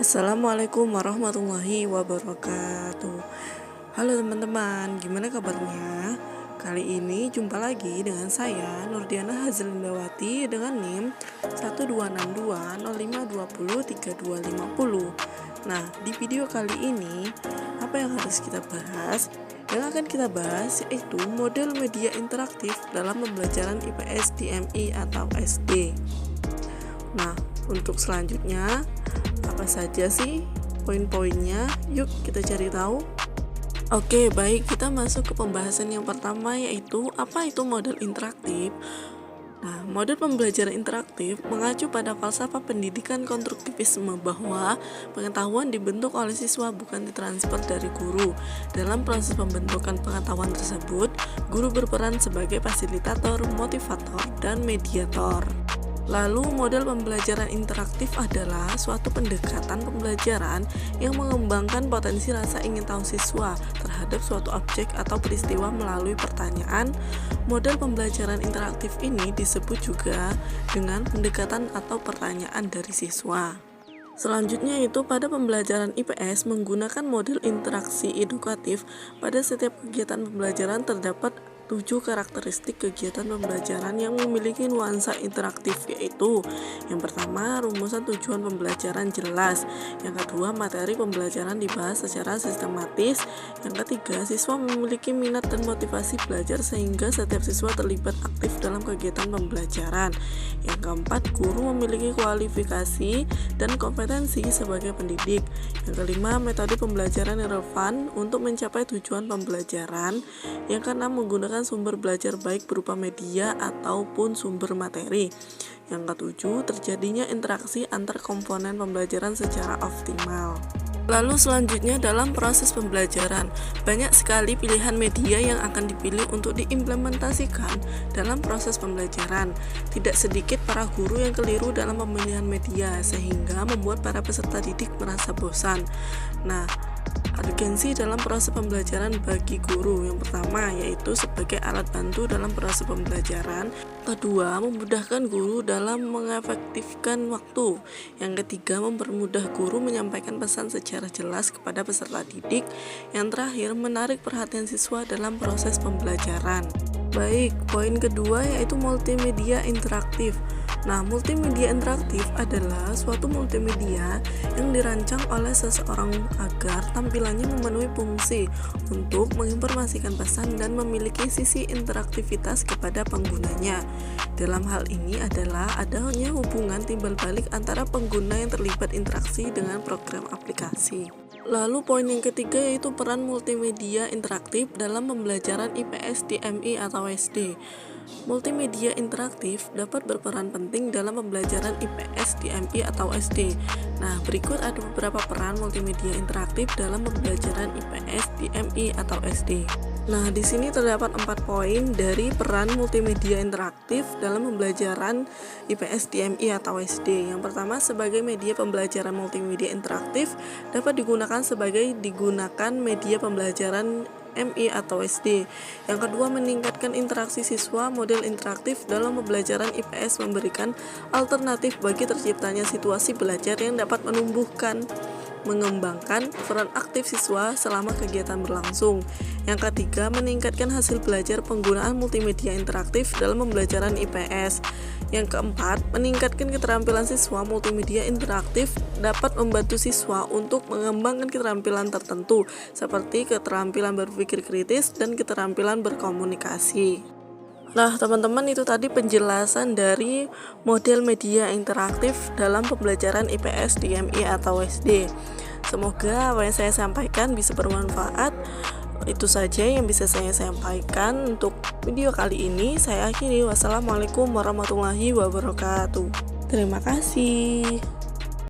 Assalamualaikum warahmatullahi wabarakatuh. Halo teman-teman, gimana kabarnya? Kali ini jumpa lagi dengan saya Nurdiana Hazlindawati dengan NIM 126205203250. Nah, di video kali ini apa yang harus kita bahas? Yang akan kita bahas yaitu model media interaktif dalam pembelajaran IPS di MI atau SD. Nah, untuk selanjutnya apa saja sih poin-poinnya? Yuk kita cari tahu. Oke, baik, kita masuk ke pembahasan yang pertama, yaitu apa itu model interaktif. Nah, model pembelajaran interaktif mengacu pada falsafah pendidikan konstruktivisme bahwa pengetahuan dibentuk oleh siswa, bukan ditransfer dari guru. Dalam proses pembentukan pengetahuan tersebut, guru berperan sebagai fasilitator, motivator, dan mediator. Lalu, model pembelajaran interaktif adalah suatu pendekatan pembelajaran yang mengembangkan potensi rasa ingin tahu siswa terhadap suatu objek atau peristiwa melalui pertanyaan. Model pembelajaran interaktif ini disebut juga dengan pendekatan atau pertanyaan dari siswa. Selanjutnya itu pada pembelajaran IPS menggunakan model interaksi edukatif. Pada setiap kegiatan pembelajaran terdapat 7 karakteristik kegiatan pembelajaran yang memiliki nuansa interaktif, yaitu yang pertama, rumusan tujuan pembelajaran jelas. Yang kedua, materi pembelajaran dibahas secara sistematis. Yang ketiga, siswa memiliki minat dan motivasi belajar sehingga setiap siswa terlibat aktif dalam kegiatan pembelajaran. Yang keempat, guru memiliki kualifikasi dan kompetensi sebagai pendidik. Yang kelima, metode pembelajaran yang relevan untuk mencapai tujuan pembelajaran. Yang keenam, menggunakan sumber belajar baik berupa media ataupun sumber materi. Yang ketujuh, terjadinya interaksi antar komponen pembelajaran secara optimal. Lalu selanjutnya dalam proses pembelajaran, banyak sekali pilihan media yang akan dipilih untuk diimplementasikan dalam proses pembelajaran. Tidak sedikit para guru yang keliru dalam pemilihan media sehingga membuat para peserta didik merasa bosan. Nah, urgensi dalam proses pembelajaran bagi guru, yang pertama yaitu sebagai alat bantu dalam proses pembelajaran. Kedua, memudahkan guru dalam mengefektifkan waktu. Yang ketiga, mempermudah guru menyampaikan pesan secara jelas kepada peserta didik. Yang terakhir, menarik perhatian siswa dalam proses pembelajaran. Baik, poin kedua yaitu multimedia interaktif. Nah, multimedia interaktif adalah suatu multimedia yang dirancang oleh seseorang agar tampilannya memenuhi fungsi untuk menginformasikan pesan dan memiliki sisi interaktivitas kepada penggunanya. Dalam hal ini adalah adanya hubungan timbal balik antara pengguna yang terlibat interaksi dengan program aplikasi. Lalu poin yang ketiga yaitu peran multimedia interaktif dalam pembelajaran IPS di MI atau SD. Multimedia interaktif dapat berperan penting dalam pembelajaran IPS di MI atau SD. Nah, berikut ada beberapa peran multimedia interaktif dalam pembelajaran IPS di MI atau SD. Nah, di sini terdapat 4 poin dari peran multimedia interaktif dalam pembelajaran IPS di MI atau SD. Yang pertama, sebagai media pembelajaran multimedia interaktif dapat digunakan media pembelajaran MI atau SD. Yang kedua, meningkatkan interaksi siswa. Model interaktif dalam pembelajaran IPS memberikan alternatif bagi terciptanya situasi belajar yang dapat mengembangkan peran aktif siswa selama kegiatan berlangsung. Yang ketiga, meningkatkan hasil belajar penggunaan multimedia interaktif dalam pembelajaran IPS. Yang keempat, meningkatkan keterampilan siswa. Multimedia interaktif dapat membantu siswa untuk mengembangkan keterampilan tertentu seperti keterampilan berpikir kritis dan keterampilan berkomunikasi. Nah, teman-teman, itu tadi penjelasan dari model media interaktif dalam pembelajaran IPS di MI atau SD. Semoga apa yang saya sampaikan bisa bermanfaat. Itu saja yang bisa saya sampaikan untuk video kali ini. Saya akhiri. Wassalamualaikum warahmatullahi wabarakatuh. Terima kasih.